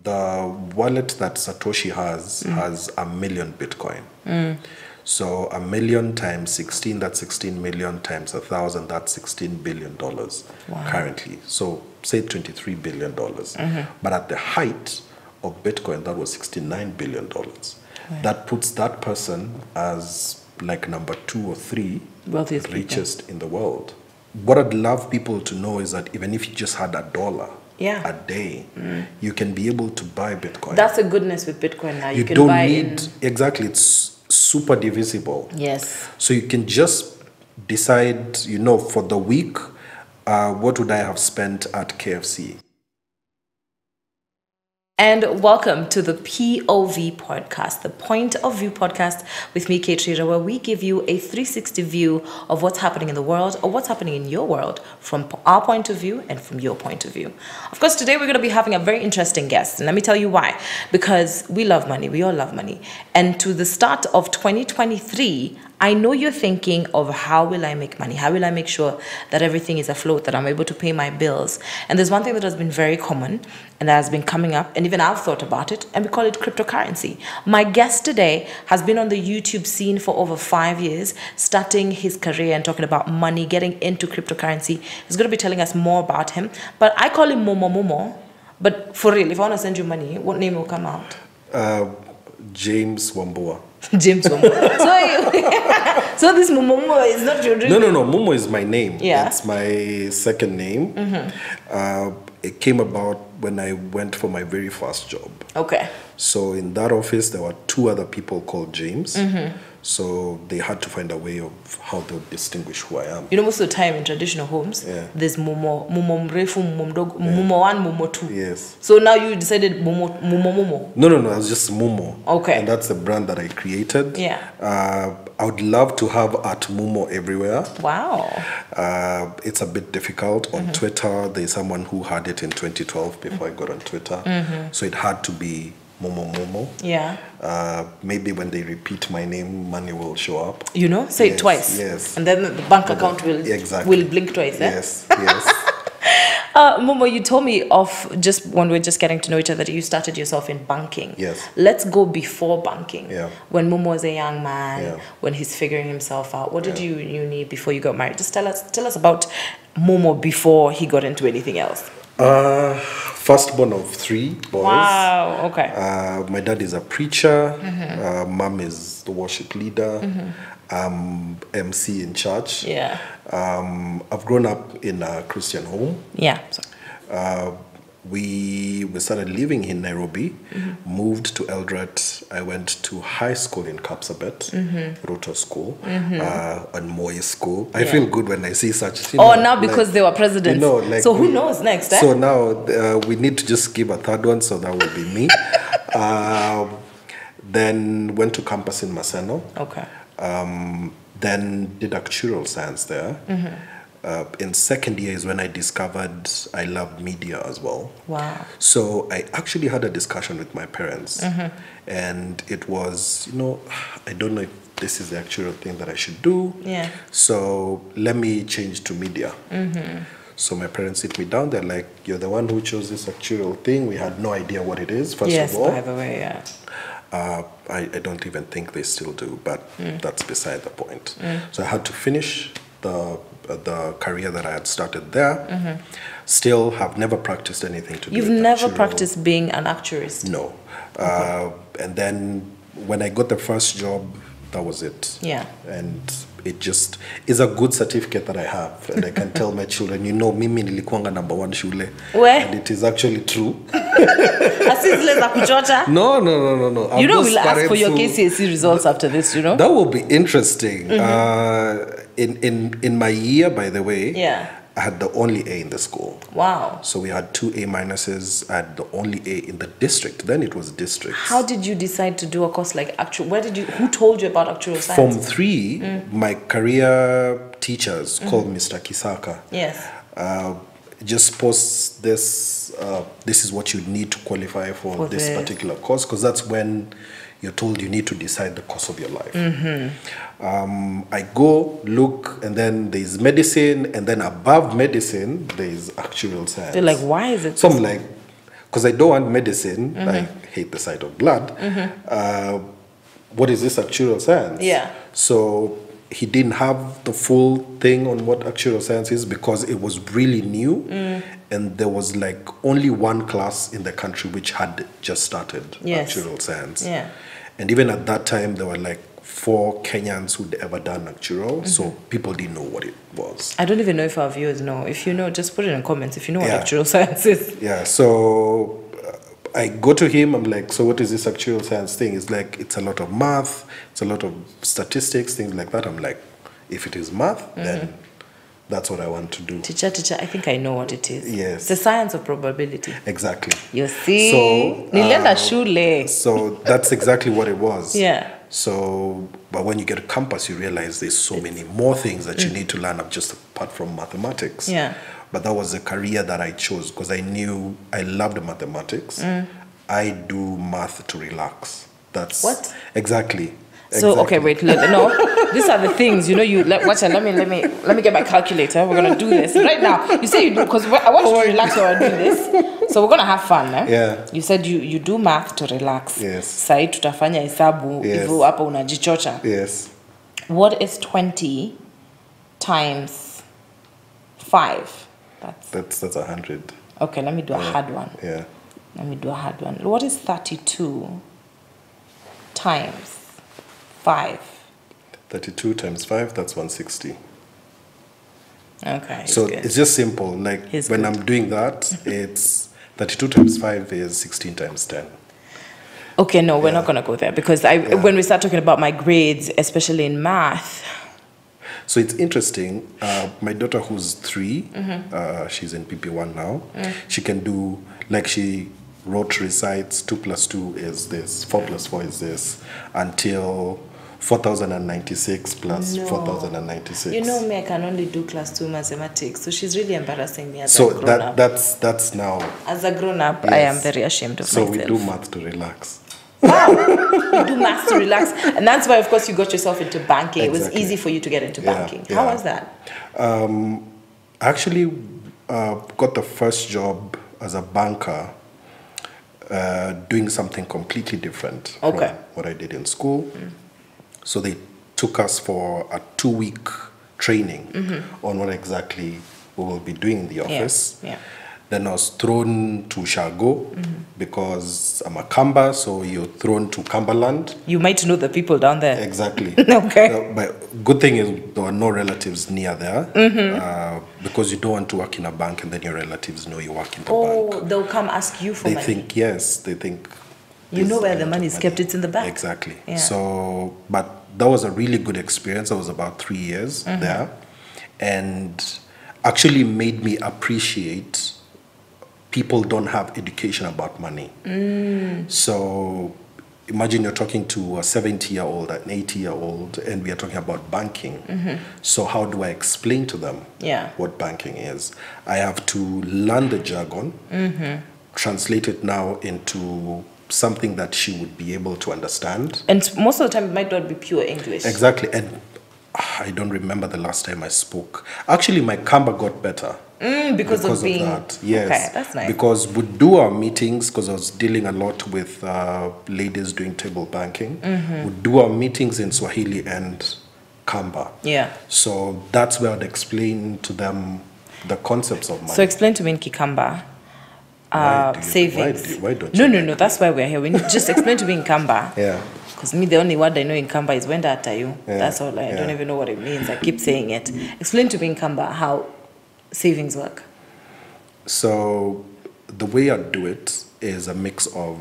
the wallet that Satoshi has 1 million Bitcoin. So 1 million times 16, that's 16 million times 1,000, that's $16 billion currently. So say $23 billion. But at the height of Bitcoin, that was $69 billion. That puts that person as like number 2 or 3 wealthiest richest in the world. What I'd love people to know is that even if you just had $1 a day, you can be able to buy Bitcoin. That's the goodness with Bitcoin now. You can don't buy need exactly. It's super divisible. Yes. So you can just decide, for the week, what would I have spent at KFC? And welcome to the POV podcast, the Point of View podcast with me, Kate Shira, where we give you a 360 view of what's happening in the world or what's happening in your world from our point of view and from your point of view. Of course, today we're going to be having a very interesting guest. And let me tell you why. Because we love money. We all love money. And to the start of 2023, I know you're thinking of how will I make money? How will I make sure that everything is afloat, that I'm able to pay my bills? And there's one thing that has been very common and that has been coming up, and even I've thought about it, and we call it cryptocurrency. My guest today has been on the YouTube scene for over 5 years, starting his career and talking about money, getting into cryptocurrency. He's going to be telling us more about him. But I call him Momo. But for real, if I want to send you money, what name will come out? James Wambua. James Momo. So this Momo is not your real name? No. Momo is my name. Yeah. It's my second name. It came about when I went for my very first job. Okay. So in that office, there were 2 other people called James. So they had to find a way of how to distinguish who I am. Most of the time in traditional homes, there's Momo mrefu, Momo mdogo, Momo 1, Momo 2. Yes. So now you decided Momo. No. It was just Momo. Okay. And that's the brand that I created. Yeah. I would love to have at Momo everywhere. Wow. It's a bit difficult. On Twitter, there's someone who had it in 2012 before I got on Twitter. So it had to be Momo. Yeah. Maybe when they repeat my name, money will show up. Say it twice. Yes. And then the bank account will blink twice. Yes. Momo, you told me just when we're just getting to know each other that you started yourself in banking. Yes. Let's go before banking. Yeah. When Momo was a young man, when he's figuring himself out, what did you need before you got married? Just tell us about Momo before he got into anything else. Firstborn of 3 boys. Wow, okay. My dad is a preacher. Mom is the worship leader. MC in church. Yeah. I've grown up in a Christian home. Yeah. We started living in Nairobi, moved to Eldoret. I went to high school in Kapsabet, Ruto School, and Moi School. I feel good when I see such. Now because they were presidents. So who knows next? So now we need to just give a third one, so that will be me. Then went to campus in Maseno. Okay. Then did actuarial science there. In second year is when I discovered I loved media as well. Wow. So I actually had a discussion with my parents. And it was, I don't know if this is the actual thing that I should do. Yeah. So let me change to media. So my parents sit me down. They're like, you're the one who chose this actuarial thing. We had no idea what it is, first of all. Yes, by the way, yeah. I don't even think they still do, but that's beside the point. So I had to finish the career that I had started there. Still have never practiced anything to do with You've never actuarial. Practiced being an actuarist? No. And then when I got the first job, that was it. Yeah. And it just is a good certificate that I have. And I can tell my children, mimi nilikuanga number 1 shule. Where? And it is actually true. No. We'll ask for your KCSE results after this, That will be interesting. In my year, by the way, I had the only A in the school. Wow. So we had 2 A minuses. I had the only A in the district. Then it was districts. How did you decide to do a course like who told you about actuarial science? Form 3, my career teachers called Mr. Kisaka. Yes. Just post this, this is what you need to qualify for this particular course, because that's when you're told you need to decide the course of your life. I go, look, and then there's medicine, and then above medicine, there's actuarial science. They're like, why is it? So I'm like, because I don't want medicine. I hate the sight of blood. What is this actuarial science? Yeah. So he didn't have the full thing on what actuarial science is because it was really new, and there was like only one class in the country which had just started actuarial science. Yeah. And even at that time, there were like 4 Kenyans who'd ever done actuarial, so people didn't know what it was. I don't even know if our viewers know. If you know, just put it in the comments if you know what actuarial science is. Yeah, so I go to him, I'm like, so what is this actuarial science thing? It's like, it's a lot of math, it's a lot of statistics, things like that. I'm like, if it is math, then that's what I want to do. Teacher, I think I know what it is. Yes. It's the science of probability. Exactly. You see? So, Nilienda shule. So that's exactly what it was. Yeah. So, but when you get to campus, you realize there's so many more things that you need to learn just apart from mathematics. Yeah. But that was the career that I chose because I knew I loved mathematics. I do math to relax. That's what? Exactly. So okay, wait. No, these are the things. You know, watch. Let me get my calculator. We're gonna do this right now. You say you do because I want you to relax while I do this. So we're gonna have fun. Yeah. You said you do math to relax. Yes. Sai tutafanya hesabu hivyo hapa unajichocha. Yes. What is 20 times 5? That's 100. Okay, let me do a hard one. Yeah. Let me do a hard one. What is 32 times 5? 32 times 5, that's 160. Okay. So good. it's just simple. Like when I'm doing that, it's 32 times 5 is 16 times 10. Okay, no, we're not going to go there because when we start talking about my grades, especially in math. So it's interesting. My daughter, who's 3, she's in PP1 now. She can do, like she wrote recites, 2 plus 2 is this, 4 plus 4 is this, until 4,096 plus 4,096. You know me, I can only do class 2 mathematics, so she's really embarrassing me as so a grown-up. that's now. As a grown-up, yes. I am very ashamed of myself. So we do math to relax. Wow, you do math to relax. And that's why, of course, you got yourself into banking. Exactly. It was easy for you to get into banking. How was that? I actually got the first job as a banker doing something completely different from what I did in school. So they took us for a 2-week training on what exactly we will be doing in the office. Yeah. Then I was thrown to Shago because I'm a Kamba, so you're thrown to Kambaland. You might know the people down there. Exactly. Okay. But good thing is there are no relatives near there because you don't want to work in a bank and then your relatives know you work in the bank. Oh, they'll come ask you for money. They think. You know where the money is kept, it's in the bank. Exactly. Yeah. So, but that was a really good experience. I was about 3 years there and actually made me appreciate people don't have education about money. So imagine you're talking to a 70-year-old, an 80-year-old, and we are talking about banking. So how do I explain to them what banking is? I have to learn the jargon, translate it now into something that she would be able to understand. And most of the time it might not be pure English. Exactly. And I don't remember the last time I spoke. Actually, my Kamba got better. Because of that. Yes. Okay, that's nice. Because we'd do our meetings, because I was dealing a lot with ladies doing table banking. We'd do our meetings in Swahili and Kamba. Yeah. So that's where I'd explain to them the concepts of money. So explain to me in Kikamba. Savings. Why don't you? No, that's why we're here. We need just explain to me in Kamba. Yeah. Because me, the only word I know in Kamba is when that you. That's all. I don't even know what it means. I keep saying it. Explain to me in Kamba how savings work. So the way I do it is a mix of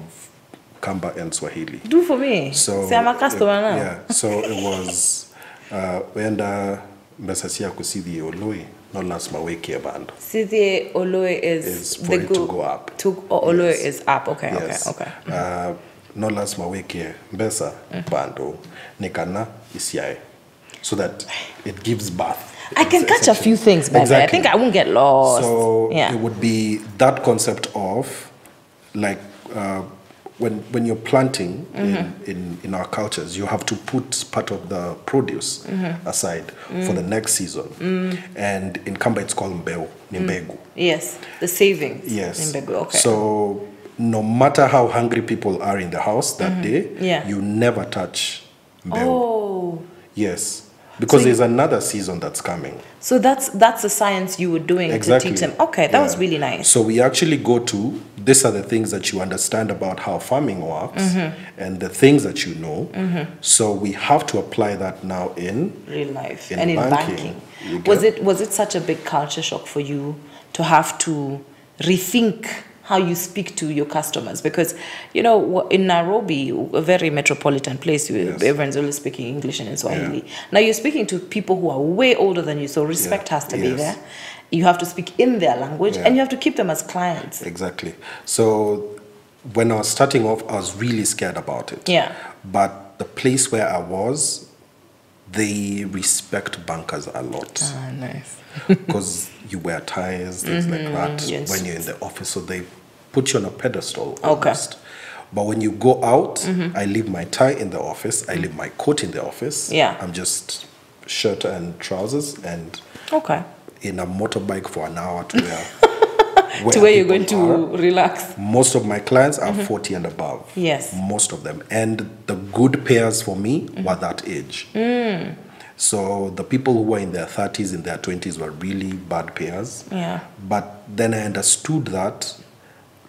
Kamba and Swahili. Do for me. So I'm a customer now. Yeah. So it was when Mbesasia kusidi Oloi, no last maweke band. Sidi Oloi is for it to go up. Oloi is up. Okay. Yes. Okay. No last maweke Mbesa bando nikana isiae, so that it gives birth. I can catch a few things, by the way. I think I won't get lost. So it would be that concept of like when you're planting in our cultures, you have to put part of the produce aside for the next season. And in Kamba, it's called mbeu, nimbegu. Yes, the savings. Yes. Nimbegu, okay. So no matter how hungry people are in the house that day, Yeah. you never touch mbeu. Oh. Yes. Because So there's another season that's coming. So that's the science you were doing Exactly. to teach them. Okay, that was Yeah. really nice. So we actually go to, these are the things that you understand about how farming works and the things that you know. So we have to apply that now in Real life in and in banking. banking. You Was it such a big culture shock for you to have to rethink how you speak to your customers? Because in Nairobi, a very metropolitan place, Yes. everyone's only speaking English and Swahili. Now you're speaking to people who are way older than you, so respect has to be Yes. there. You have to speak in their language, Yeah. and you have to keep them as clients. Exactly. So when I was starting off, I was really scared about it. Yeah. But the place where I was, they respect bankers a lot. Ah, nice. Because you wear ties, things like that, yes. when you're in the office. So they put you on a pedestal Okay. almost. But when you go out, I leave my tie in the office. I leave my coat in the office. Yeah. I'm just shirt and trousers and Okay. in a motorbike for an hour to where, To where you're people going to are. relax. Most of my clients are 40 and above. Yes. Most of them. And the good payers for me were that age. So the people who were in their 30s, in their 20s were really bad payers. Yeah. But then I understood that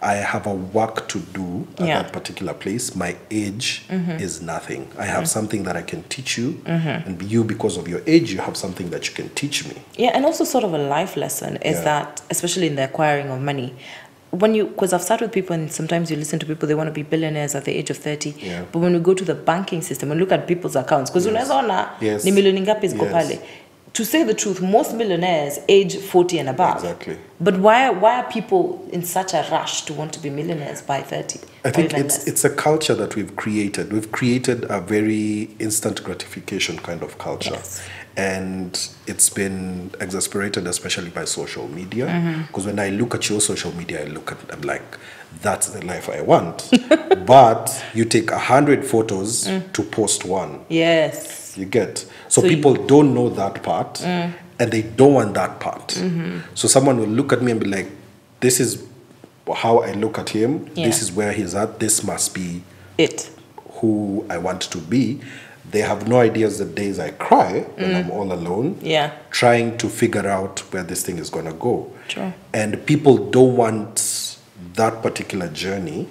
I have a work to do at Yeah. that particular place. My age is nothing. I have something that I can teach you. And you, because of your age, you have something that you can teach me. Yeah, and also sort of a life lesson is Yeah. that, especially in the acquiring of money, because I've sat with people and sometimes you listen to people, they want to be billionaires at the age of 30. Yeah. But when we go to the banking system and look at people's accounts, because unaweza ona Yes. ni milioni ngapi ziko Yes. pale. To say the truth, most millionaires age 40 and above. Exactly. But why are people in such a rush to want to be millionaires by 30? I or think even less? it's a culture that we've created. We've created a very instant gratification kind of culture. Yes. And it's been exasperated, especially by social media. Because when I look at your social media, I'm like, that's the life I want. But you take 100 photos to post one. Yes. You get. So So people don't know that part and they don't want that part. So someone will look at me and be like, this is how I look at him. Yeah. This is where he's at. This must be It. who I want to be. They have no ideas the days I cry when I'm all alone, Yeah. trying to figure out where this thing is going to go. True. And people don't want that particular journey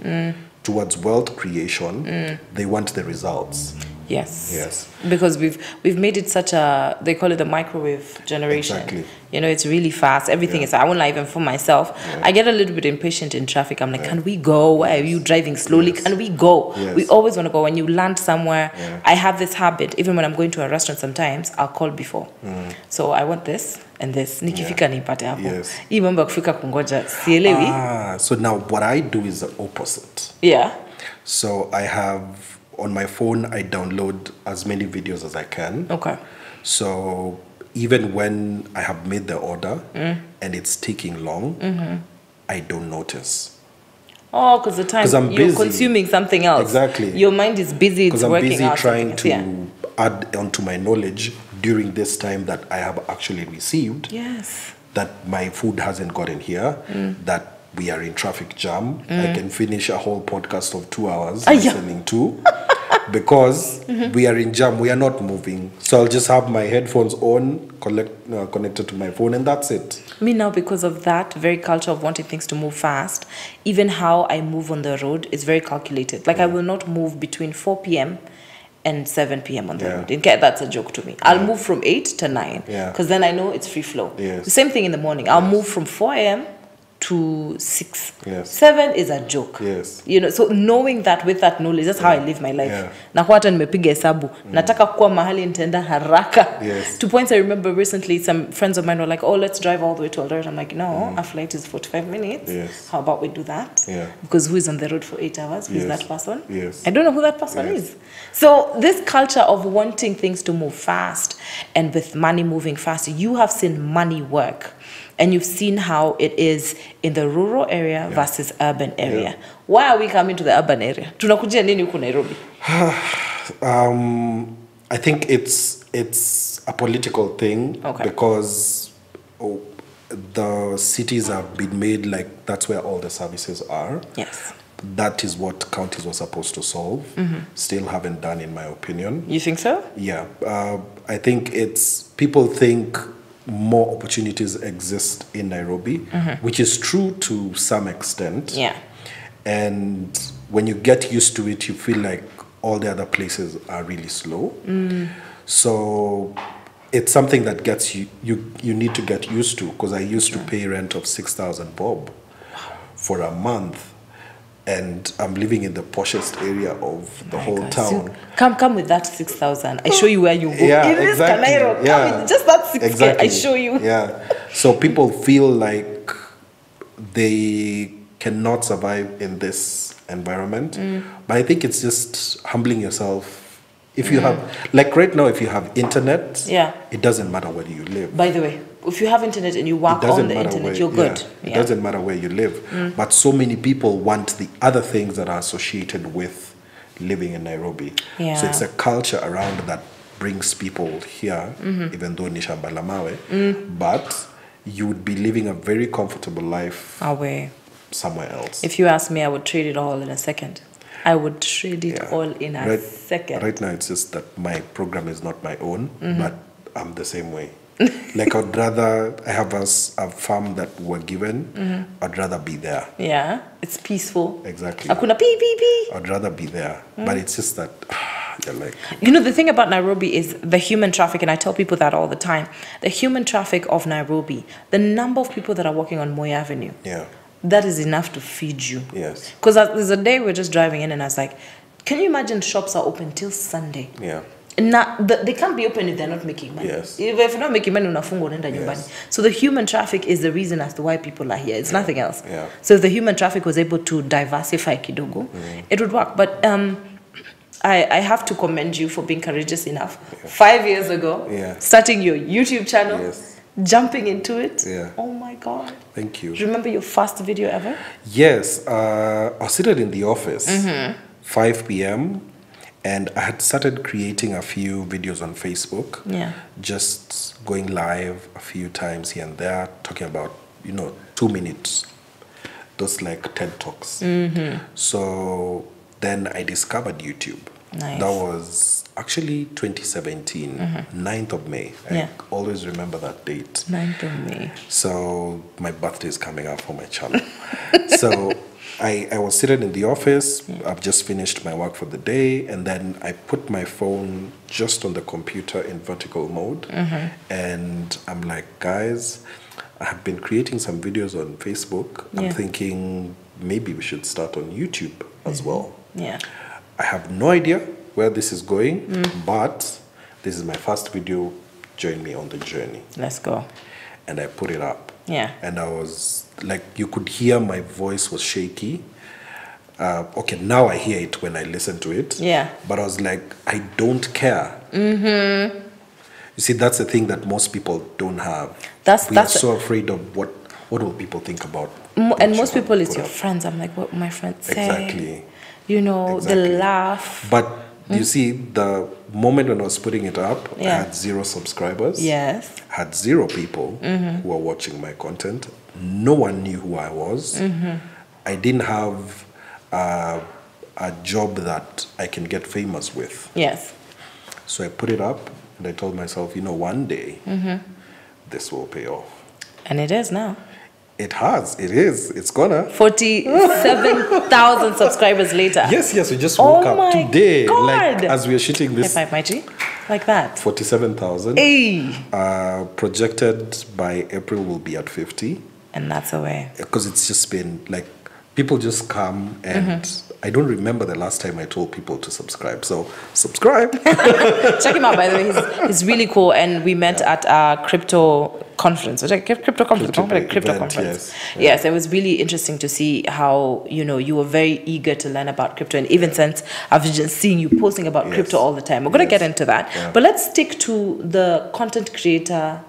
towards wealth creation. They want the results. Yes. Yes. Because we've made it such a, they call it the microwave generation. Exactly. It's really fast. Everything is, I won't lie, even for myself. I get a little bit impatient in traffic. I'm like, can we go? Why are you driving slowly? Yes. Can we go? Yes. We always want to go. When you land somewhere, Yeah. I have this habit, even when I'm going to a restaurant sometimes, I'll call before. So I want this and this. Nikifika nipate hapo. Yes. Hii mambo ya kufika kungoja, sielewi. So now what I do is the opposite. Yeah. So I have on my phone, I download as many videos as I can. Okay. So even when I have made the order and it's taking long, I don't notice. Oh, because the time 'Cause I'm you're busy. consuming something else. Exactly. Your mind is busy. It's Because I'm working busy out trying something to else. add onto my knowledge during this time that I have actually received, Yes. that my food hasn't gotten here, that we are in traffic jam. I can finish a whole podcast of 2 hours Ah, yeah. listening to because we are in jam, we are not moving. So I'll just have my headphones on, connected to my phone, and that's it. Me now, because of that very culture of wanting things to move fast, even how I move on the road is very calculated. Like I will not move between 4 p.m. and 7 p.m. on the Yeah. road. In case that's a joke to me. I'll move from 8 to 9 Yeah. because then I know it's free flow. Yes. The same thing in the morning. I'll move from 4 a.m. to 6. Yes. 7 is a joke. Yes. So knowing that, with that knowledge, that's how I live my life. Yeah. Na kwa hata nimepiga hesabu. Nataka kuwa mahali nitaenda haraka. Yes. 2 points I remember recently, some friends of mine were like, oh, let's drive all the way to Eldoret. I'm like, no, our flight is 45 minutes. Yes. How about we do that? Yeah. Because who is on the road for 8 hours? Who's Yes. that person? Yes. I don't know who that person Yes. is. So this culture of wanting things to move fast and with money moving fast, you have seen money work. And you've seen how it is in the rural area versus urban area. Yeah. Why are we coming to the urban area? Tunakujia nini huku Nairobi? I think it's a political thing because the cities have been made like that's where all the services are. Yes. that is what counties were supposed to solve. Still haven't done, in my opinion. You think so? Yeah, I think people think more opportunities exist in Nairobi, which is true to some extent. Yeah. And when you get used to it, you feel like all the other places are really slow. So it's something that gets you need to get used to, because I used to pay rent of 6,000 bob for a month, and I'm living in the poshest area of the whole town. So come with that 6,000. I show you where you go. Yeah, In this exactly. Canairo, Yeah. come with just that 6K. Exactly. I show you. Yeah. So people feel like they cannot survive in this environment. But I think it's just humbling yourself. If you have, like right now, if you have internet, Yeah. it doesn't matter where you live. By the way, if you have internet and you work on the internet, you're good. It doesn't matter where you live. But so many people want the other things that are associated with living in Nairobi. Yeah. So it's a culture around that brings people here, even though ni shamba la mawe. But you would be living a very comfortable life Away. somewhere else. If you ask me, I would trade it all in a second. I would trade it all in a second. Right now, it's just that my program is not my own, but I'm the same way. Like I'd rather, I have a farm that we're given, I'd rather be there. Yeah, it's peaceful. Exactly. Hakuna pee pee pee. I'd rather be there. But it's just that, you're like... You know, the thing about Nairobi is the human traffic, and I tell people that all the time. The human traffic of Nairobi, the number of people that are walking on Moi Avenue, Yeah. that is enough to feed you. Yes. Because there's a day we're just driving in and I was like, can you imagine shops are open till Sunday? Yeah. Now, they can't be open if they're not making money. Yes. If you're not making money, unafunga unaenda nyumbani. So the human traffic is the reason as to why people are here. It's nothing else. Yeah. So if the human traffic was able to diversify kidogo, it would work. But I have to commend you for being courageous enough. 5 years ago, starting your YouTube channel, jumping into it. Yeah. Oh my God. Thank you. Do you remember your first video ever? Yes. I was seated in the office, 5 p.m., and I had started creating a few videos on Facebook. Yeah. Just going live a few times here and there, talking about, 2 minutes. Those like TED Talks. So then I discovered YouTube. Nice. That was actually 2017, 9th of May. I always remember that date. 9th of May. So my birthday is coming up for my channel. So I was seated in the office. I've just finished my work for the day. And then I put my phone just on the computer in vertical mode. And I'm like, guys, I have been creating some videos on Facebook. I'm thinking maybe we should start on YouTube as well. Yeah. I have no idea where this is going, but this is my first video. Join me on the journey. Let's go. And I put it up. Yeah. And I was like, you could hear my voice was shaky. Okay, now I hear it when I listen to it. Yeah. But I was like, I don't care. You see, that's the thing that most people don't have. We are so afraid of what will people think about. And most people, it's your friends. I'm like, what will my friends say? Exactly. The laugh. But you see, the moment when I was putting it up, I had 0 subscribers. Yes. I had 0 people who were watching my content. No one knew who I was. I didn't have a job that I can get famous with. Yes. So I put it up and I told myself, one day this will pay off. And it is now. It has. It is. It's gonna. 47,000 subscribers later. Yes, we just woke up today. God. Like as we are shooting this. High five, my G. Like that. 47,000. Hey. Projected by April will be at 50. And that's the way. Because it's just been like, people just come and I don't remember the last time I told people to subscribe. So subscribe. Check him out, by the way. He's really cool. And we met at a crypto conference. Crypto conference. Yes, it was really interesting to see how, you were very eager to learn about crypto. And even since I've just seen you posting about crypto all the time. We're going to get into that. Yeah. But let's stick to the content creator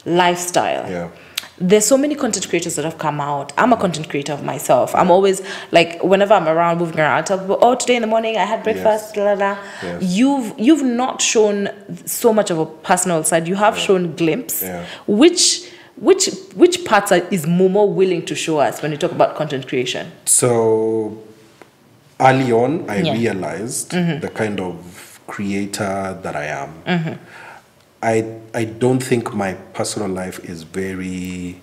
lifestyle. Yeah. There's so many content creators that have come out. I'm a content creator of myself. I'm always like, whenever I'm around, moving around, I tell people, today in the morning I had breakfast, Yes. You've not shown so much of a personal side. You have shown glimpse, which which parts is Momo willing to show us when you talk about content creation? So early on, I Yeah. realized the kind of creator that I am. I don't think my personal life is very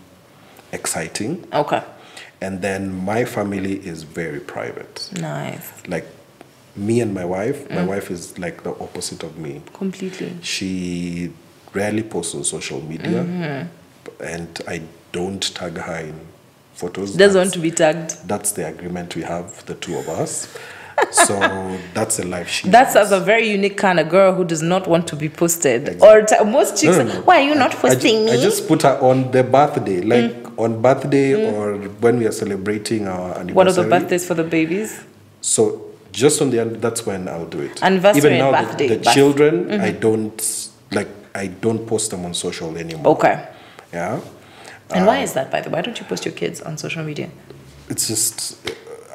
exciting. Okay. And then my family is very private. Nice. Like me and my wife is like the opposite of me. Completely. She rarely posts on social media, and I don't tag her in photos. Doesn't That's- want to be tagged. That's the agreement we have, the two of us. So that's a life she That's has. as a very unique kind of girl who does not want to be posted. Exactly. Or most chicks, No. why are you not posting I me? just put her on the birthday, like on birthday or when we are celebrating our anniversary. What are the birthdays for the babies? So just on the that's when I'll do it. Anniversary Even now, and birthday. the children, I don't post them on social anymore. Okay. Yeah. And why is that, by the way? Why don't you post your kids on social media? It's just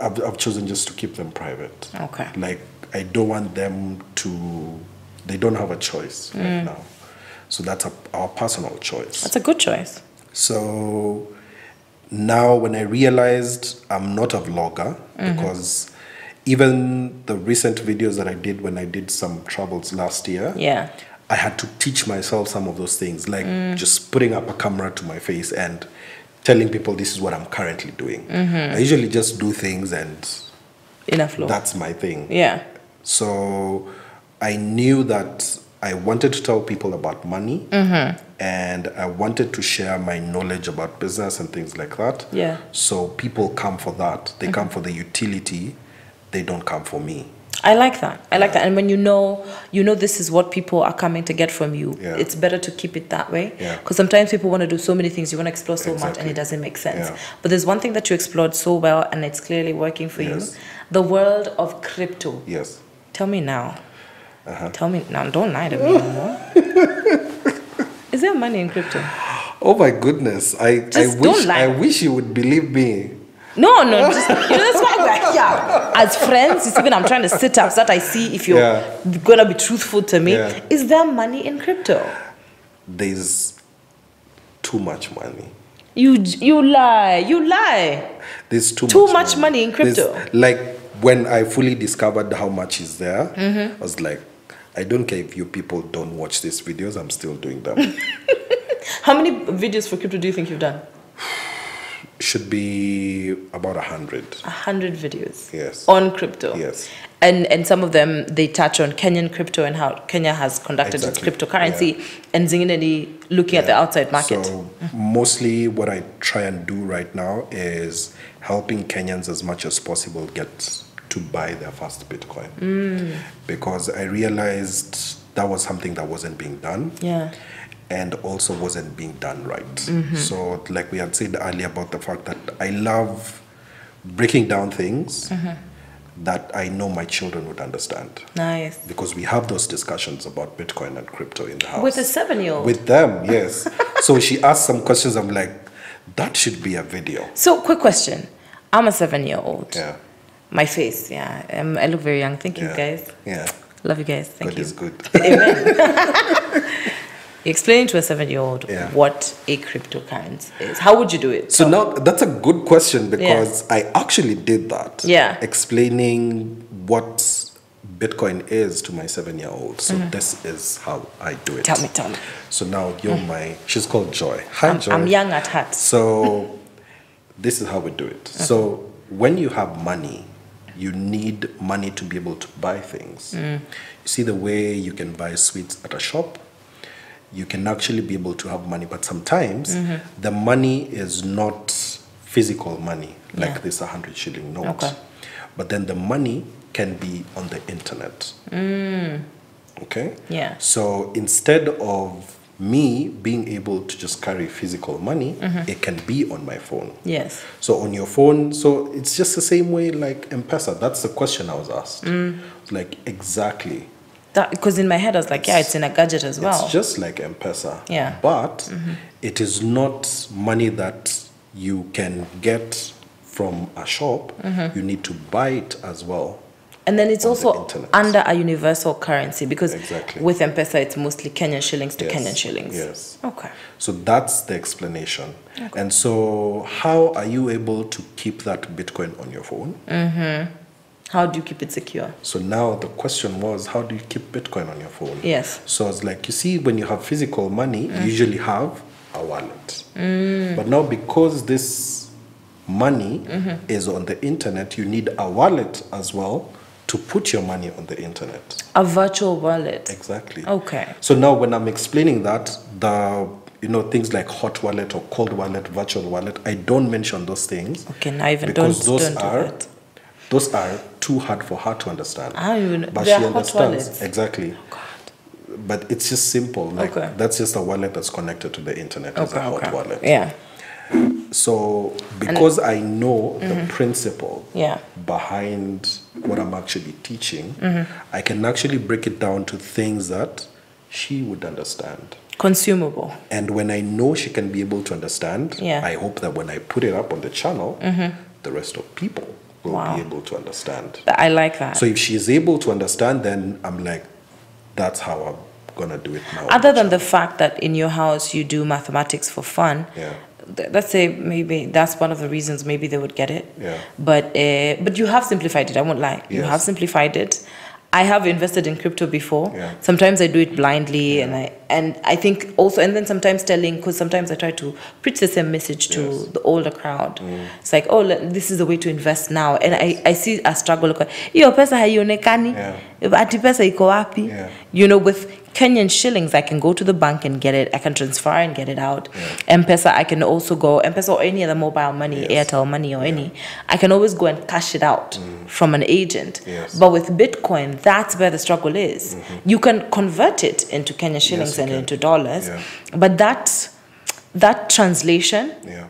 I've chosen just to keep them private. Okay. Like I don't want them to. They don't have a choice right now. So that's our personal choice. That's a good choice. So now when I realized I'm not a vlogger, because even the recent videos that I did when I did some travels last year, Yeah. I had to teach myself some of those things, like just putting up a camera to my face and telling people this is what I'm currently doing. I usually just do things and Enough flow. that's my thing. Yeah. So I knew that I wanted to tell people about money and I wanted to share my knowledge about business and things like that. Yeah. So people come for that. They come for the utility. They don't come for me. I like that. I like that. And when you know this is what people are coming to get from you, Yeah. it's better to keep it that way. Yeah. Because sometimes people want to do so many things, you want to explore so much, and Exactly. it doesn't make sense. Yeah. But there's one thing that you explored so well, and it's clearly working for Yes. you: the world of crypto. Yes. Tell me now. Tell me now. Don't lie to me anymore. Is there money in crypto? Oh my goodness. I Just don't lie. wish you would believe me. No, just, that's why we're here. As friends, it's even I'm trying to sit up so that I see if you're Yeah. gonna be truthful to me. Yeah. Is there money in crypto? There's too much money. You lie. There's Too much money in crypto. There's, like when I fully discovered how much is there, I was like, I don't care if you people don't watch these videos, I'm still doing them. How many videos for crypto do you think you've done? Should be about 100. 100 videos. Yes. On crypto. Yes. And some of them they touch on Kenyan crypto and how Kenya has conducted its Exactly. cryptocurrency, and Zingineni looking at the outside market. So mostly what I try and do right now is helping Kenyans as much as possible get to buy their first Bitcoin. Because I realized that was something that wasn't being done. Yeah. And also wasn't being done right. So like we had said earlier about the fact that I love breaking down things that I know my children would understand. Nice. Because we have those discussions about Bitcoin and crypto in the house. With a 7-year-old. With them, yes. So she asked some questions, I'm like, that should be a video. So, quick question. I'm a 7-year-old. Yeah. My face, yeah. I look very young. Thank you, Yeah. guys. Yeah. Love you guys. Thank God you. is good. Amen. You explain to a 7-year-old Yeah. what a cryptocurrency is. How would you do it? So now that's a good question because I actually did that. Yeah. Explaining what Bitcoin is to my 7-year-old. So this is how I do it. Tell me. So now you're she's called Joy. Hi, Joy. I'm young at heart. So this is how we do it. So when you have money, you need money to be able to buy things. You see the way you can buy sweets at a shop, you can actually be able to have money, but sometimes the money is not physical money, like Yeah. this 100 shilling note. Okay. But then the money can be on the internet. Okay? Yeah. So instead of me being able to just carry physical money, it can be on my phone. Yes. So on your phone, so it's just the same way like M-Pesa. That's the question I was asked. Like exactly. Because in my head I was like, yeah, it's in a gadget as well. It's just like M-Pesa. Yeah. But it is not money that you can get from a shop. You need to buy it as well. And then it's on also the internet. under a universal currency because Exactly. with M-Pesa, it's mostly Kenyan shillings to Yes, Kenyan shillings. yes. Okay. So that's the explanation. And so how are you able to keep that Bitcoin on your phone? How do you keep it secure? So now the question was, how do you keep Bitcoin on your phone? Yes. So it's like, you see, when you have physical money, you usually have a wallet. But now because this money is on the internet, you need a wallet as well to put your money on the internet. A virtual wallet. Exactly. Okay. So now when I'm explaining that, things like hot wallet or cold wallet, virtual wallet, I don't mention those things. Okay, now even because don't those do are that. those are too hard for her to understand. I don't even know. But They're she hot understands. wallets. Exactly. But it's just simple. Like Okay. that's just a wallet that's connected to the internet. It's a hot wallet. Yeah. So because I know the principle Yeah. behind what I'm actually teaching, I can actually break it down to things that she would understand. Consumable. And when I know she can be able to understand, Yeah. I hope that when I put it up on the channel, the rest of people will Wow. be able to understand. I like that. So if she is able to understand, then I'm like, that's how I'm gonna do it now. Other than the fact that in your house you do mathematics for fun, Yeah. let's say maybe that's one of the reasons maybe they would get it. Yeah. But you have simplified it. I won't lie. You Yes. have simplified it. I have invested in crypto before. Yeah. Sometimes I do it blindly, and I think also, and then sometimes telling, because sometimes I try to preach the same message to Yes. the older crowd. It's like, oh, this is the way to invest now, and I see a struggle. Hiyo pesa haionekani. Ati pesa iko wapi? Yeah. You know, with Kenyan shillings, I can go to the bank and get it. I can transfer and get it out. M-Pesa, I can also go, M-Pesa or any other mobile money, Airtel money or any, I can always go and cash it out from an agent. Yes. But with Bitcoin, that's where the struggle is. You can convert it into Kenyan shillings you and can. into dollars. Yeah. But that translation, Yeah.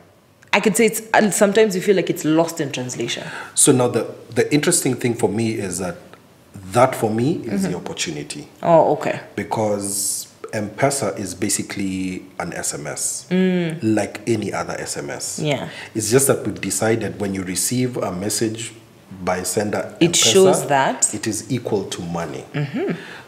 I could say and sometimes you feel like it's lost in translation. So now the interesting thing for me is that for me is the opportunity. Oh, okay. Because M-Pesa is basically an SMS, like any other SMS. Yeah. It's just that we've decided when you receive a message by sender It M-Pesa, shows that. it is equal to money.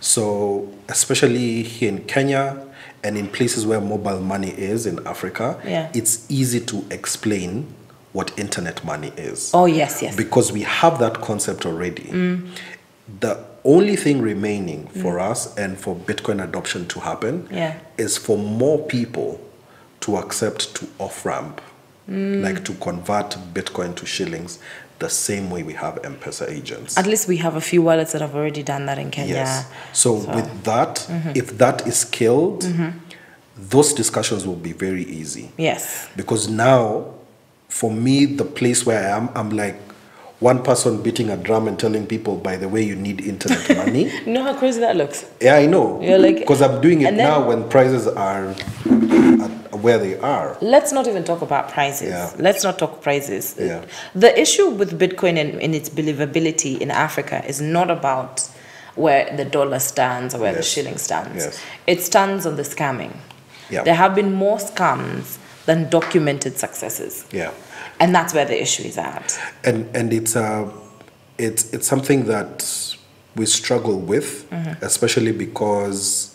So especially here in Kenya and in places where mobile money is in Africa, Yeah. it's easy to explain what internet money is. Oh, yes, yes. Because we have that concept already. The only thing remaining for us and for Bitcoin adoption to happen is for more people to accept to off-ramp, like to convert Bitcoin to shillings the same way we have M-Pesa agents. At least we have a few wallets that have already done that in Kenya. Yes. So with that, if that is killed, those discussions will be very easy. Yes. Because now, for me, the place where I am, I'm like one person beating a drum and telling people, by the way, you need internet money. You know how crazy that looks? Yeah, I know. You're like- because I'm doing it and then- now when prices are where they are. Let's not even talk about prices. Yeah. Let's not talk prices. Yeah. The issue with Bitcoin and its believability in Africa is not about where the dollar stands or where the Yes. shilling stands. Yes. It stands on the scamming. Yeah. There have been more scams than documented successes. Yeah. And that's where the issue is at. And it's something that we struggle with, especially because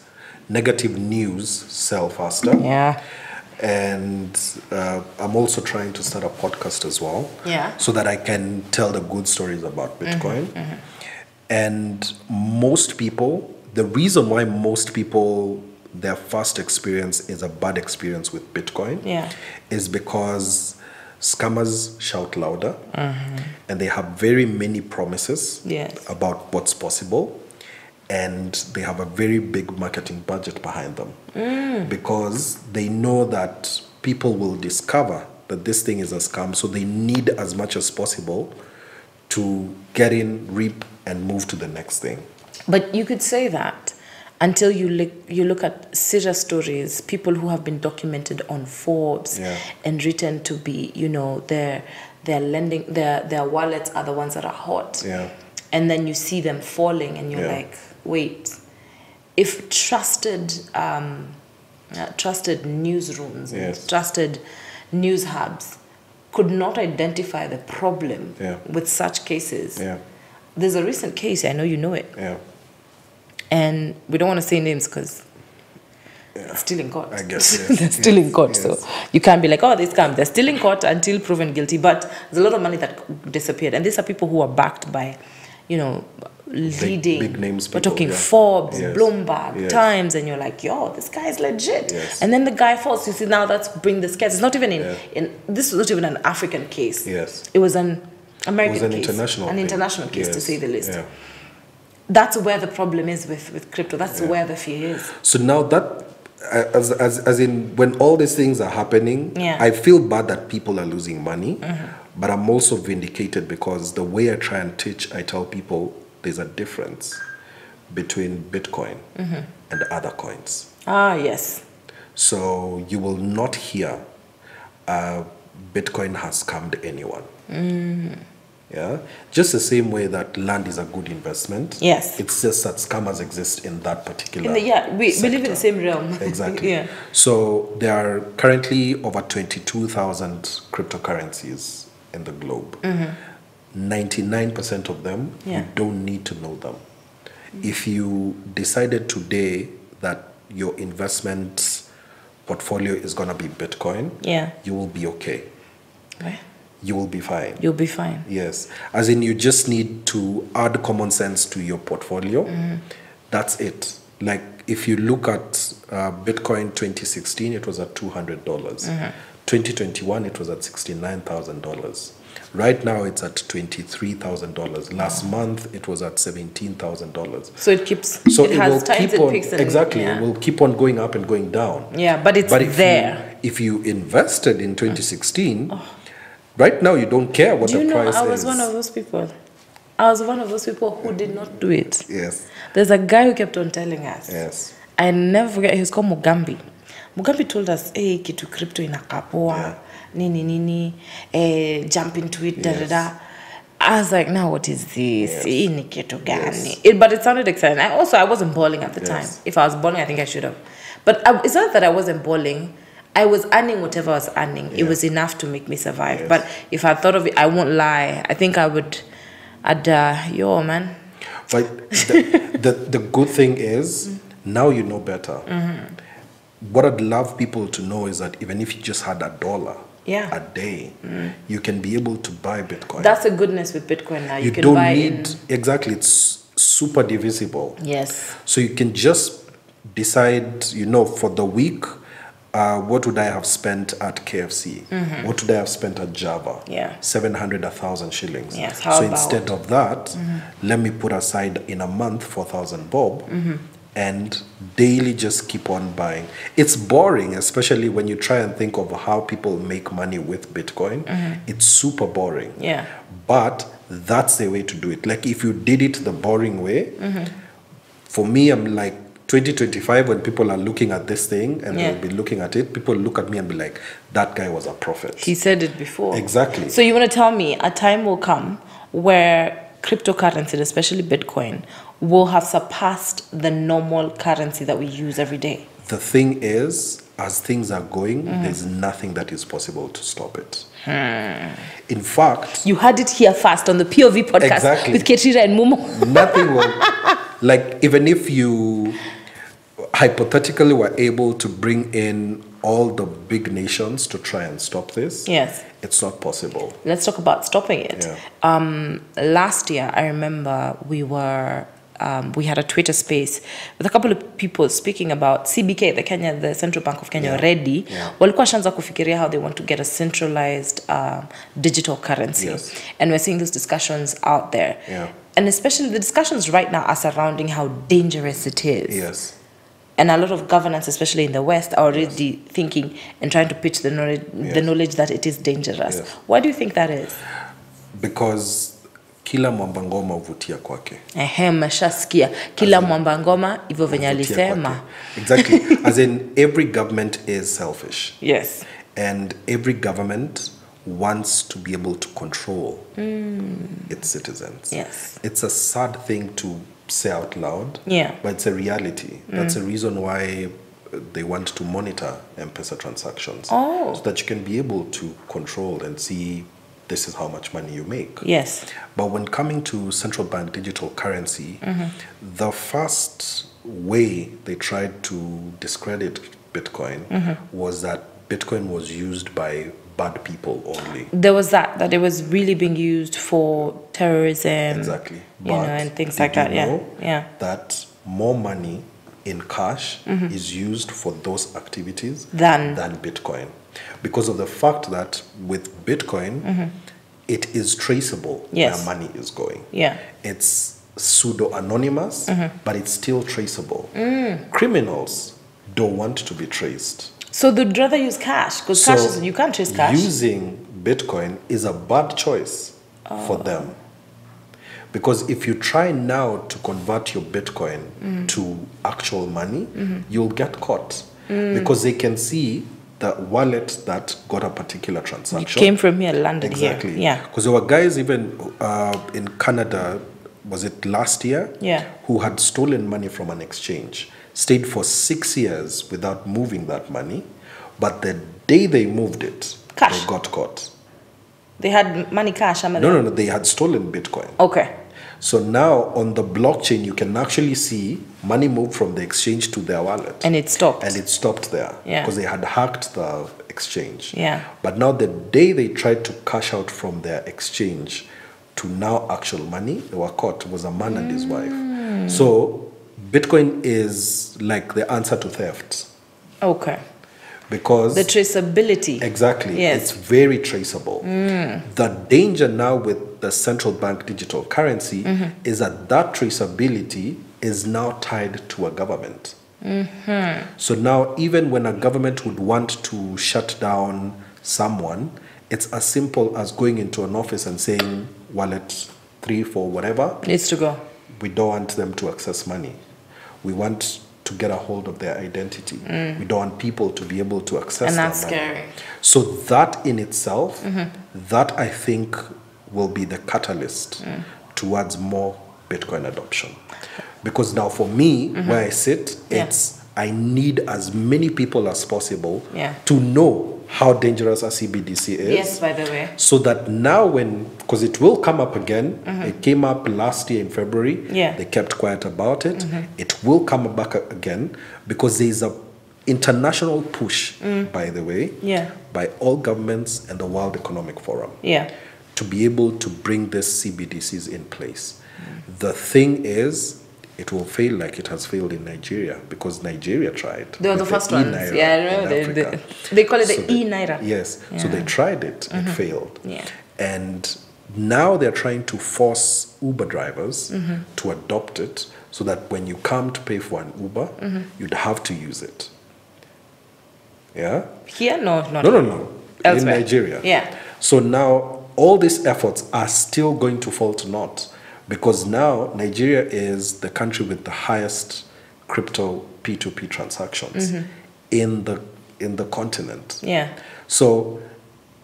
negative news sell faster. Yeah. And I'm also trying to start a podcast as well, Yeah. so that I can tell the good stories about Bitcoin. And most people, the reason why most people, their first experience is a bad experience with Bitcoin, Yeah. is because scammers shout louder, and they have very many promises Yes. about what's possible, and they have a very big marketing budget behind them, because they know that people will discover that this thing is a scam, so they need as much as possible to get in, reap, and move to the next thing. But you could say that until you look at serious stories, people who have been documented on Forbes Yeah. and written to be, their lending, their wallets are the ones that are hot. Yeah. And then you see them falling, and you're Yeah. like, wait, if trusted newsrooms and Yes. trusted news hubs could not identify the problem Yeah. with such cases, Yeah. there's a recent case, I know you know it, Yeah. and we don't want to say names because it's still in court. I guess, yes. They're still in court, yes. so you can't be like, oh, they scam. They're still in court until proven guilty. But there's a lot of money that disappeared, and these are people who are backed by, you know, leading big names We're people, talking yeah. Forbes, Yes. Bloomberg, Yes. Times, and you're like, yo, this guy is legit. Yes. And then the guy falls. You see, now that's bring the scars. It's not even Yeah. this was not even an African case. Yes. It was an American It was an case. international An thing. international case, to Yes. say the least. Yeah. That's where the problem is with crypto. That's where the fear is. So now that, as in, when all these things are happening, Yeah. I feel bad that people are losing money, but I'm also vindicated because the way I try and teach, I tell people there's a difference between Bitcoin and other coins. Ah, yes. So you will not hear Bitcoin has scammed anyone. Yeah, just the same way that land is a good investment. Yes. It's just that scammers exist in that particular. We live in sector. the same realm. Exactly. Yeah. So there are currently over 22,000 cryptocurrencies in the globe. 99% of them, Yeah. you don't need to know them. If you decided today that your investment portfolio is going to be Bitcoin, Yeah. you will be okay. Right. You will be fine. You'll be fine. Yes. As in, you just need to add common sense to your portfolio. That's it. Like, if you look at Bitcoin 2016, it was at $200. 2021, it was at $69,000. Right now, it's at $23,000. Last month, it was at $17,000. So it keeps. So it it has will times keep and on, peaks and exactly, yeah. it will keep on going up and going down. Yeah, but it's there. If you invested in 2016, right now you don't care what Do you the know, price I was is. one of those people. I was one of those people who did not do it. Yes, There's a guy who kept on telling us. yes. I never forget, he was called Mugambi. Mugambi told us, hey, kitu crypto inakapoa, Yeah. nini, jump into it, Yes. da. I was like, now what is this? Yes. Hii ni kitu gani? Yes. But it sounded exciting. I wasn't balling at the Yes. time. If I was balling, I think I should have. But it's not that I wasn't balling. I was earning whatever I was earning. It Yeah. was enough to make me survive. Yes. But if I thought of it, I won't lie. I think yo, man. But the good thing is, now you know better. What I'd love people to know is that even if you just had $1 Yeah. a day, you can be able to buy Bitcoin. That's the goodness with Bitcoin now. You can don't buy need, in. exactly, it's super divisible. Yes. So you can just decide, for the week, what would I have spent at KFC? What would I have spent at Java? Yeah. 700, 1,000 shillings. Yes, how So about- instead of that, let me put aside in a month 4,000 bob and daily just keep on buying. It's boring, especially when you try and think of how people make money with Bitcoin. It's super boring. Yeah. But that's the way to do it. Like, if you did it the boring way, for me, I'm like, 2025, when people are looking at this thing and Yeah. they'll be looking at it, people look at me and be like, that guy was a prophet. He said it before. Exactly. So you want to tell me a time will come where cryptocurrency, especially Bitcoin, will have surpassed the normal currency that we use every day? The thing is, as things are going, there's nothing that is possible to stop it. In fact, You had it here first on the POV podcast Exactly. with Ketira and Mumo. nothing will, like, even if you hypothetically were able to bring in all the big nations to try and stop this, Yes. it's not possible. Let's talk about stopping it. Yeah. Last year, I remember we had a Twitter space with a couple of people speaking about CBK, the Central Bank of Kenya, Yeah. already. Yeah. Walikuwa shanza kufikiria how they want to get a centralized digital currency. Yes. And we're seeing those discussions out there. Yeah. And especially the discussions right now are surrounding how dangerous it is. Yes. And a lot of governments, especially in the West, are already thinking and trying to pitch the knowledge that it is dangerous. Yes. Why do you think that is? Because kila mwamba ngoma huvutia kwake. Mashasikia kila mwamba ngoma hivyo venye Huvutia alisema. kwake. Exactly. As in, every government is selfish. Yes. And every government wants to be able to control its citizens. Yes. It's a sad thing to say out loud, Yeah. but it's a reality. That's the reason why they want to monitor M-Pesa transactions. Oh. So that you can be able to control and see this is how much money you make. Yes. But when coming to central bank digital currency, the first way they tried to discredit Bitcoin was that Bitcoin was used by bad people only. There was that it was really being used for terrorism. Exactly. You know, and things like that. Yeah. That more money in cash is used for those activities Than Bitcoin. Because of the fact that with Bitcoin, it is traceable Yes. where money is going. Yeah. It's pseudo-anonymous, but it's still traceable. Criminals don't want to be traced. So they'd rather use cash because cash is, you can't trace cash. Using Bitcoin is a bad choice for them. Because if you try now to convert your Bitcoin to actual money, you'll get caught. Because they can see the wallet that got a particular transaction. Came from here, landed Exactly. here. Yeah. Because there were guys even in Canada, was it last year? Yeah. Who had stolen money from an exchange, stayed for 6 years without moving that money, but the day they moved it, Cash. they got caught. They had money cash. No, they had stolen Bitcoin. Okay. So now on the blockchain, you can actually see money move from the exchange to their wallet. And it stopped. And it stopped there. Yeah. Because they had hacked the exchange. Yeah. But now the day they tried to cash out from their exchange to now actual money, they were caught. It was a man and his wife. So Bitcoin is like the answer to theft. Okay. Because The traceability. exactly, Yes. it's very traceable. The danger now with the central bank digital currency is that traceability is now tied to a government. So now even when a government would want to shut down someone, it's as simple as going into an office and saying wallet 3, 4, whatever, Needs to go. we don't want them to access money. We want to get a hold of their identity. We don't want people to be able to access And their that's money. scary. So that in itself, that I think will be the catalyst towards more Bitcoin adoption. Because now for me, where I sit, it's I need as many people as possible to know how dangerous a CBDC is. Yes, by the way. So that now because it will come up again, it came up last year in February, they kept quiet about it, it will come back again because there is a international push, by the way, by all governments and the World Economic Forum to be able to bring these CBDCs in place. The thing is, it will fail like it has failed in Nigeria because Nigeria tried. They were the first ones. Yeah, I remember. They call it the e-Naira. Yes. So they tried it. It failed. Yeah. And now they're trying to force Uber drivers to adopt it so that when you come to pay for an Uber, you'd have to use it. Yeah? Here? No. No. Elsewhere. In Nigeria. Yeah. So now all these efforts are still going to fall to naught. Because now Nigeria is the country with the highest crypto P2P transactions in the continent. Yeah. So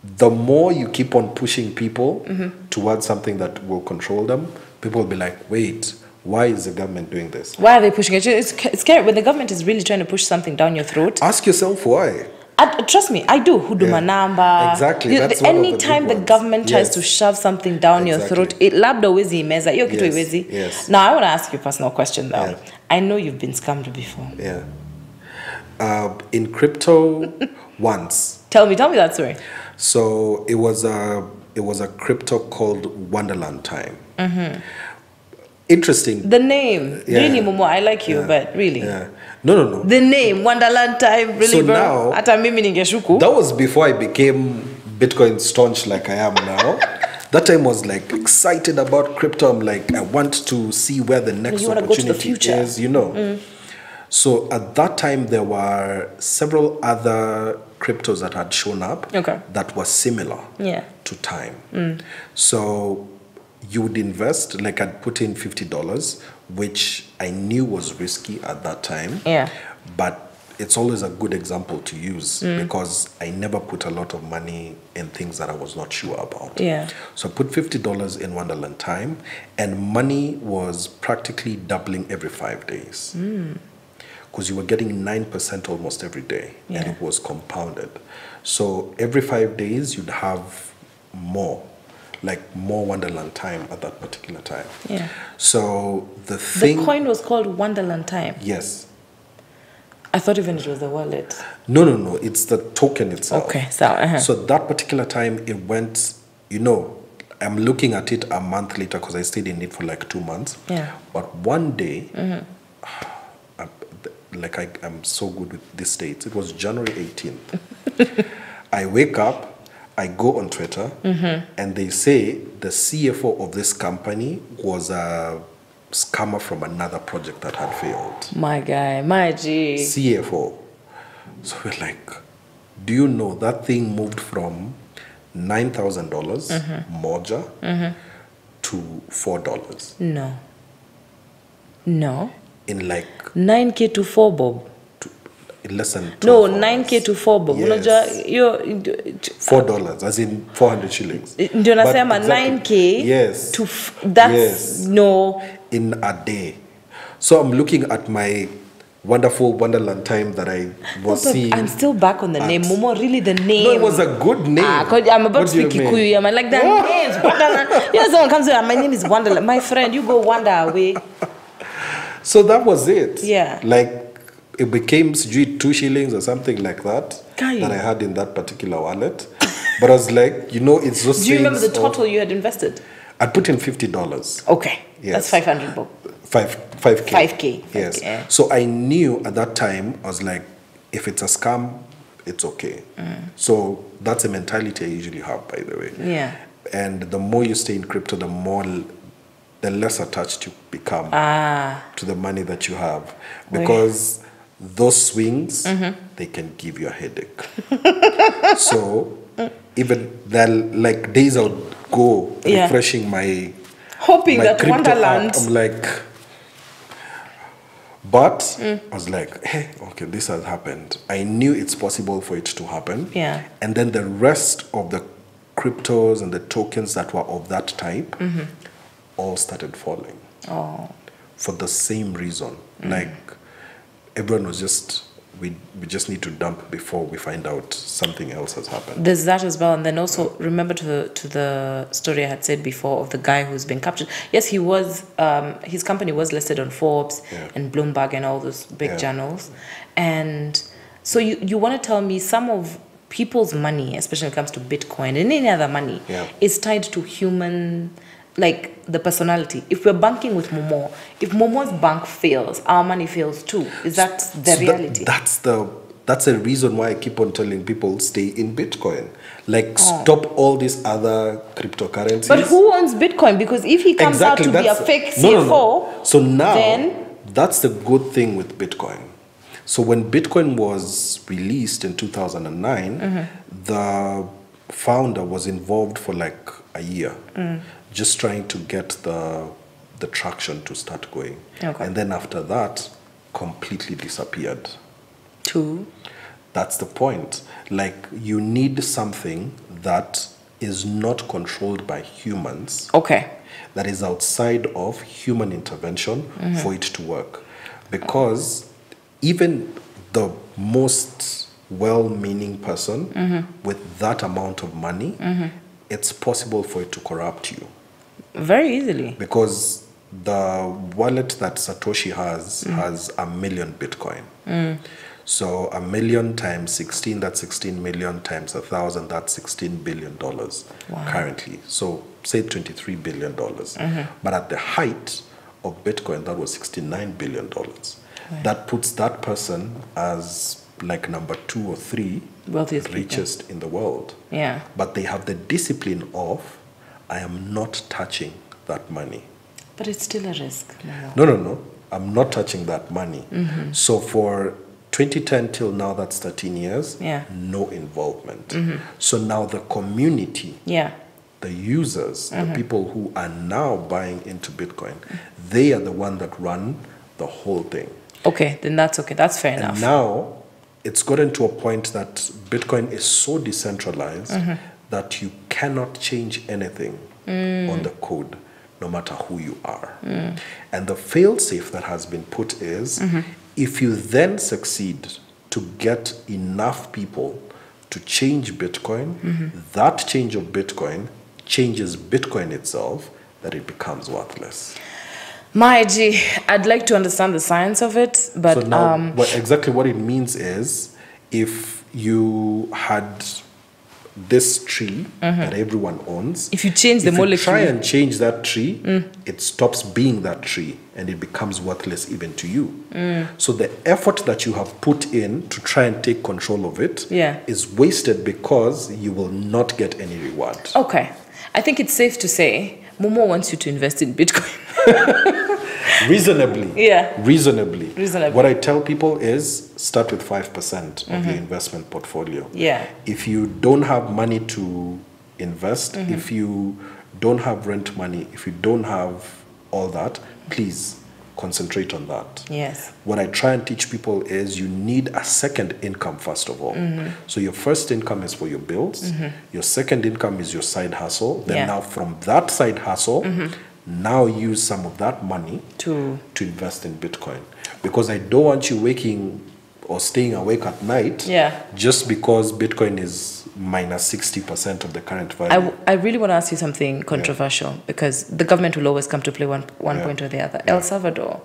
the more you keep on pushing people towards something that will control them, people will be like, wait, why is the government doing this? Why are they pushing it? It's scary when the government is really trying to push something down your throat. Ask yourself why. Trust me, I do. Huduma number. Exactly. That's one of the anytime big the ones. government tries to shove something down your throat, it labda wezi imeza. Hiyo kitu iwezi. Yes. Now I want to ask you a personal question though. Yeah. I know you've been scammed before. Yeah. In crypto, once. Tell me that story. So it was a crypto called Wonderland Time. Interesting. The name, really, Momo, I like you, but really. Yeah. No. The name, Wonderland Time, really, So bro. now, Hata mimi ningeshuku. that was before I became Bitcoin staunch like I am now. That time was like excited about crypto. I'm like, I want to see where the next You wanna go to the opportunity future. is, you know. So at that time, there were several other cryptos that had shown up that were similar to time. So you would invest, like I'd put in $50, which I knew was risky at that time. Yeah. But it's always a good example to use because I never put a lot of money in things that I was not sure about. Yeah. So I put $50 in Wonderland Time, and money was practically doubling every 5 days. Because you were getting 9% almost every day, and it was compounded. So every 5 days, you'd have more like more Wonderland time at that particular time. Yeah. So the thing. The coin was called Wonderland Time. Yes. I thought even it was the wallet. No. It's the token itself. Okay, so So that particular time it went, I'm looking at it a month later because I stayed in it for like 2 months. Yeah. But one day, I'm so good with these dates. It was January 18th. I wake up, I go on Twitter, and they say the CFO of this company was a scammer from another project that had failed. My guy, my G. CFO. So we're like, do you know that thing moved from $9,000 moja to $4? No. In like 9K to 4 bob. in less than No, 12 9K hours. to 4 bob. Yes. $4, as in 400 shillings. Ndio But nasema exactly. 9K Yes. to that's Yes. no. In a day. So I'm looking at my wonderful Wonderland time that I was Also, seeing. I'm still back on the name. Momo, really the name. No, it was a good name. I'm about What to do you speak mean? Kikuyu. I'm like that names. Someone comes to my name is Wonderland. My friend, you go wander away. So that was it. Yeah. Like it became 2 shillings or something like that Guy. that I had in that particular wallet. But I was like, it's just. Do you remember the total you had invested? I put in $50. Okay. Yes. That's 500 bob. 5K. 5K. Yes. 5K. So I knew at that time, I was like, if it's a scam, it's okay. So that's a mentality I usually have, by the way. Yeah. And the more you stay in crypto, the less attached you become to the money that you have. Because those swings, they can give you a headache. So even then, like days I would go refreshing my Hoping that crypto Wonderland. app. I'm like, but I was like, hey, okay, this has happened. I knew it's possible for it to happen. Yeah. And then the rest of the cryptos and the tokens that were of that type all started falling. Oh. For the same reason. Like everyone was just, we just need to dump before we find out something else has happened. There's that as well, and then also remember to the story I had said before of the guy who's been captured. Yes, he was. His company was listed on Forbes and Bloomberg and all those big journals, and so you want to tell me some of people's money, especially when it comes to Bitcoin and any other money, is tied to human. Like the personality. If we're banking with Momo, if Momo's bank fails, our money fails too. Is that the reality? That's a reason why I keep on telling people stay in Bitcoin. Like stop all these other cryptocurrencies. But who owns Bitcoin? Because if he comes out to be a fake CFO, no. So now then that's the good thing with Bitcoin. So when Bitcoin was released in 2009, the founder was involved for like a year. Just trying to get the traction to start going. Okay. And then after that, completely disappeared. Two. That's the point. Like, you need something that is not controlled by humans. Okay. That is outside of human intervention for it to work. Because even the most well-meaning person with that amount of money, it's possible for it to corrupt you. Very easily. Because the wallet that Satoshi has 1 million Bitcoin. So 1 million times 16, that's 16 million times 1,000, that's $16 billion currently. So say $23 billion. But at the height of Bitcoin, that was $69 billion. That puts that person as like number 2 or 3 wealthiest richest in the world. Yeah. But they have the discipline of, I am not touching that money. But it's still a risk. No. I'm not touching that money. So for 2010 till now, that's 13 years, no involvement. So now the community, the users, the people who are now buying into Bitcoin, they are the one that run the whole thing. Okay, then that's okay. That's fair enough. And now it's gotten to a point that Bitcoin is so decentralized that you cannot change anything on the code, no matter who you are. And the fail-safe that has been put is, if you then succeed to get enough people to change Bitcoin, that change of Bitcoin changes Bitcoin itself that it becomes worthless. My G, I'd like to understand the science of it, but So now, exactly what it means is, if you had this tree that everyone owns, if you change the if you molecule, try and change that tree, it stops being that tree and it becomes worthless even to you. So the effort that you have put in to try and take control of it is wasted because you will not get any reward. Okay, I think it's safe to say Momo wants you to invest in Bitcoin. Reasonably. Yeah. Reasonably. Reasonably. What I tell people is start with 5% of your investment portfolio. Yeah. If you don't have money to invest, if you don't have rent money, if you don't have all that, please concentrate on that. Yes. What I try and teach people is you need a second income first of all. So your first income is for your bills. Your second income is your side hustle. Then now from that side hustle, now use some of that money to invest in Bitcoin. Because I don't want you waking or staying awake at night just because Bitcoin is minus 60% of the current value. I really want to ask you something controversial because the government will always come to play one point or the other. El Salvador,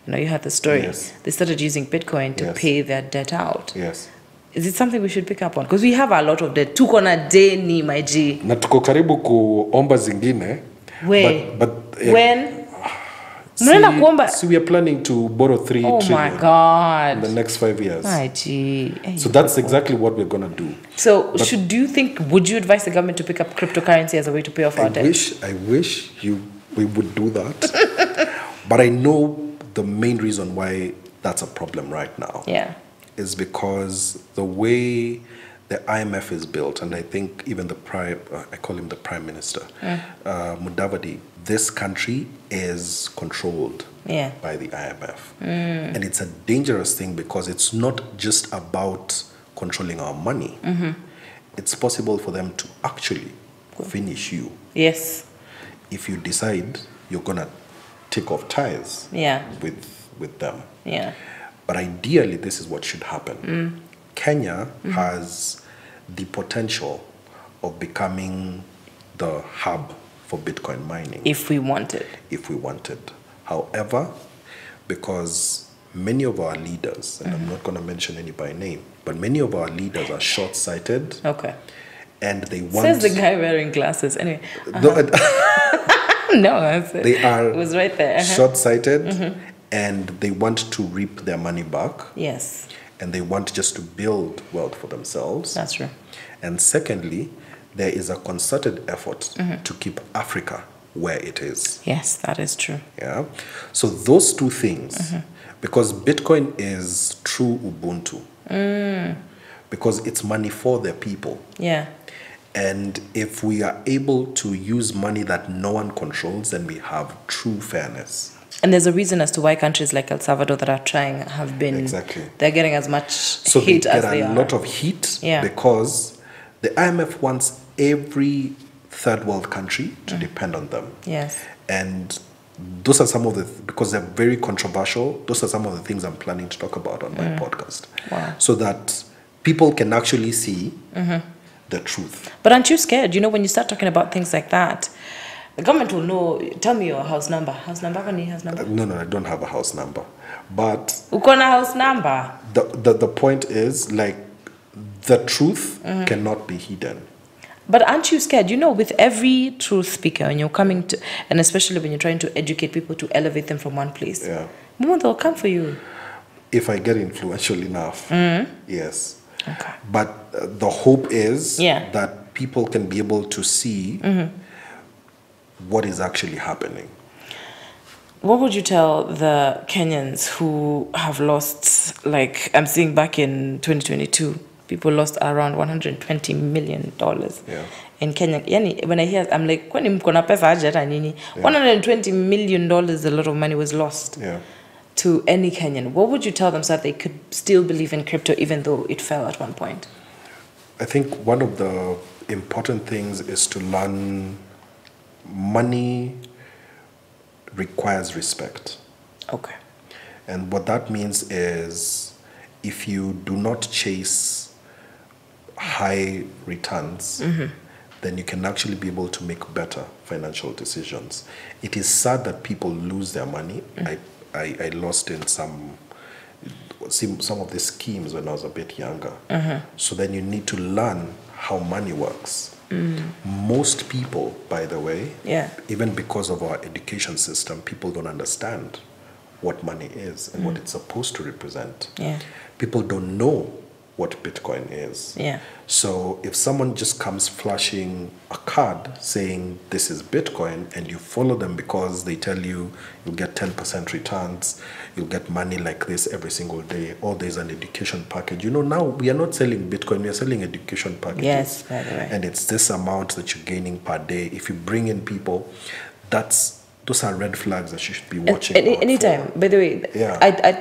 you had the story. They started using Bitcoin to pay their debt out. Yes. Is it something we should pick up on? Because we have a lot of debt. Tuko na deni, my G. Na tuko karibu kuomba zingine. But when? See, we are planning to borrow 3 trillion. Oh my God. In the next 5 years. My G. Hey, so that's exactly what we're going to do. So would you advise the government to pick up cryptocurrency as a way to pay off our debt? I wish we would do that. But I know the main reason why that's a problem right now. Yeah. Is because the way the IMF is built, and I think even I call him the Prime Minister, Mudavadi, this country is controlled by the IMF. And it's a dangerous thing because it's not just about controlling our money. It's possible for them to actually finish you. Yes. If you decide you're going to take off ties with them. Yeah. But ideally, this is what should happen. Kenya has the potential of becoming the hub for Bitcoin mining. If we wanted. However, because many of our leaders, and I'm not going to mention any by name, but many of our leaders are short-sighted. Okay. And they want... Says the guy wearing glasses. Anyway. No, they are it was right there. Short-sighted, and they want to reap their money back. Yes. And they want just to build wealth for themselves. That's true. And secondly, there is a concerted effort to keep Africa where it is. Yes, that is true. Yeah. So those two things, because Bitcoin is true Ubuntu, because it's money for the people. Yeah. And if we are able to use money that no one controls, then we have true fairness. And there's a reason as to why countries like El Salvador that are trying have been... Exactly. They're getting as much heat as they are. So they get a lot of heat because the IMF wants every third world country to depend on them. Yes. And those are some of the... Because they're very controversial, those are some of the things I'm planning to talk about on my podcast. Wow. So that people can actually see the truth. But aren't you scared? When you start talking about things like that... The government will know. Tell me your house number. House number? No, I don't have a house number. But Ukona house number. The point is, like, the truth cannot be hidden. But aren't you scared? With every truth speaker, when you're coming to, and especially when you're trying to educate people to elevate them from one place, they'll come for you. If I get influential enough, yes. Okay. But the hope is that people can be able to see what is actually happening. What would you tell the Kenyans who have lost, like I'm seeing back in 2022, people lost around $120 million in Kenya. When I hear, I'm like, $120 million, a lot of money was lost to any Kenyan. What would you tell them so that they could still believe in crypto even though it fell at one point? I think one of the important things is to learn money requires respect. Okay. And what that means is if you do not chase high returns, then you can actually be able to make better financial decisions. It is sad that people lose their money. I lost in some of the schemes when I was a bit younger. So then you need to learn how money works. Most people, by the way, even because of our education system, people don't understand what money is and what it's supposed to represent. People don't know what Bitcoin is. So if someone just comes flashing a card saying this is Bitcoin, and you follow them because they tell you you'll get 10% returns, you'll get money like this every single day, or there's an education package. Now we are not selling Bitcoin, we are selling education packages. Yes, by the way. And it's this amount that you're gaining per day. If you bring in people, those are red flags that you should be watching. Anytime, by the way,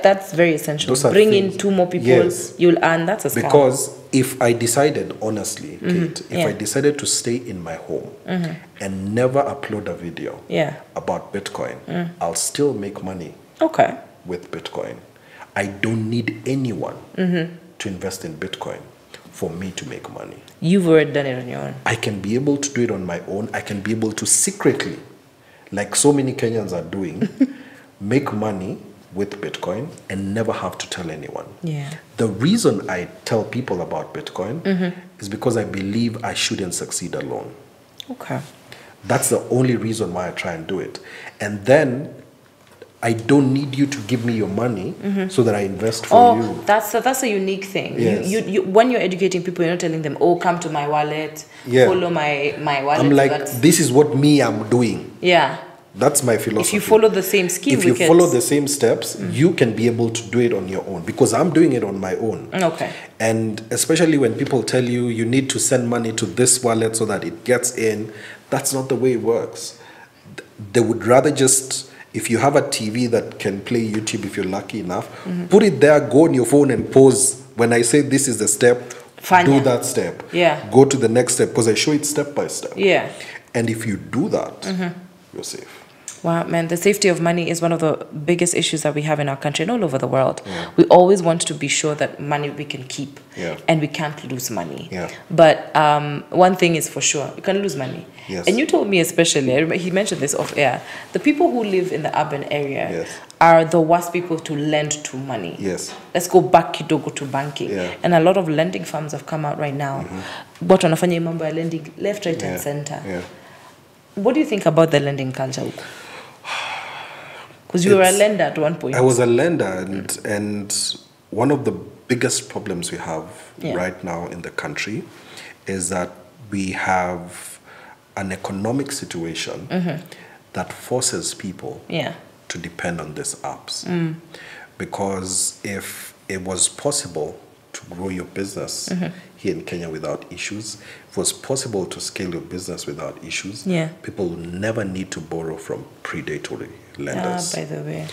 that's very essential. Bring in 2 more people, you'll earn. That's a scam. Because if I decided, honestly, Kate, if I decided to stay in my home and never upload a video about Bitcoin, I'll still make money with Bitcoin. I don't need anyone to invest in Bitcoin for me to make money. You've already done it on your own. I can be able to do it on my own. I can be able to secretly, like so many Kenyans are doing, make money with Bitcoin and never have to tell anyone. The reason I tell people about Bitcoin is because I believe I shouldn't succeed alone. That's the only reason why I try and do it. And then I don't need you to give me your money so that I invest for you. That's a unique thing. You when you're educating people, you're not telling them, oh, come to my wallet, follow my wallet. I'm like, this is what I'm doing. That's my philosophy. If you follow the same scheme, if you follow the same steps, you can be able to do it on your own, because I'm doing it on my own. And especially when people tell you you need to send money to this wallet so that it gets in, that's not the way it works. They would rather just, if you have a TV that can play YouTube, if you're lucky enough, put it there, go on your phone and pause. When I say this is the step, do that step. Go to the next step, because I show it step by step. And if you do that, you're safe. Wow, man, the safety of money is one of the biggest issues that we have in our country and all over the world. We always want to be sure that money we can keep and we can't lose money. But one thing is for sure, you can lose money. And you told me especially, I remember he mentioned this off air, the people who live in the urban area are the worst people to lend to money. Let's go back kidogo to banking. And a lot of lending firms have come out right now. Watu wanafanya mambo ya lending left, right and center. What do you think about the lending culture? Because you were a lender at one point. I was a lender, and one of the biggest problems we have right now in the country is that we have an economic situation that forces people to depend on these apps. Because if it was possible to grow your business here in Kenya without issues, if it was possible to scale your business without issues, people will never need to borrow from predatory lenders. By the way.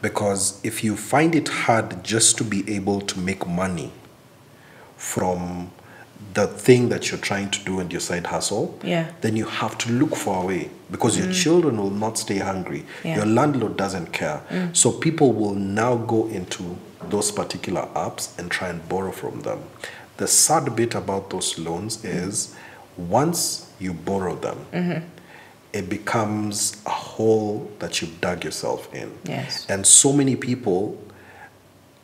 Because if you find it hard just to be able to make money from the thing that you're trying to do and your side hustle, then you have to look for a way, because your children will not stay hungry. Your landlord doesn't care. So people will now go into those particular apps and try and borrow from them. The sad bit about those loans is once you borrow them, it becomes a hole that you've dug yourself in. And so many people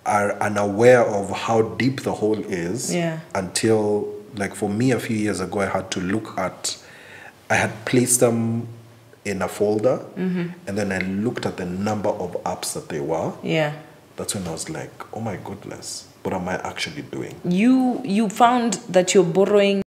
are unaware of how deep the hole is until, like for me a few years ago, I had placed them in a folder and then I looked at the number of apps that they were. That's when I was like, oh my goodness, what am I actually doing? You found that you're borrowing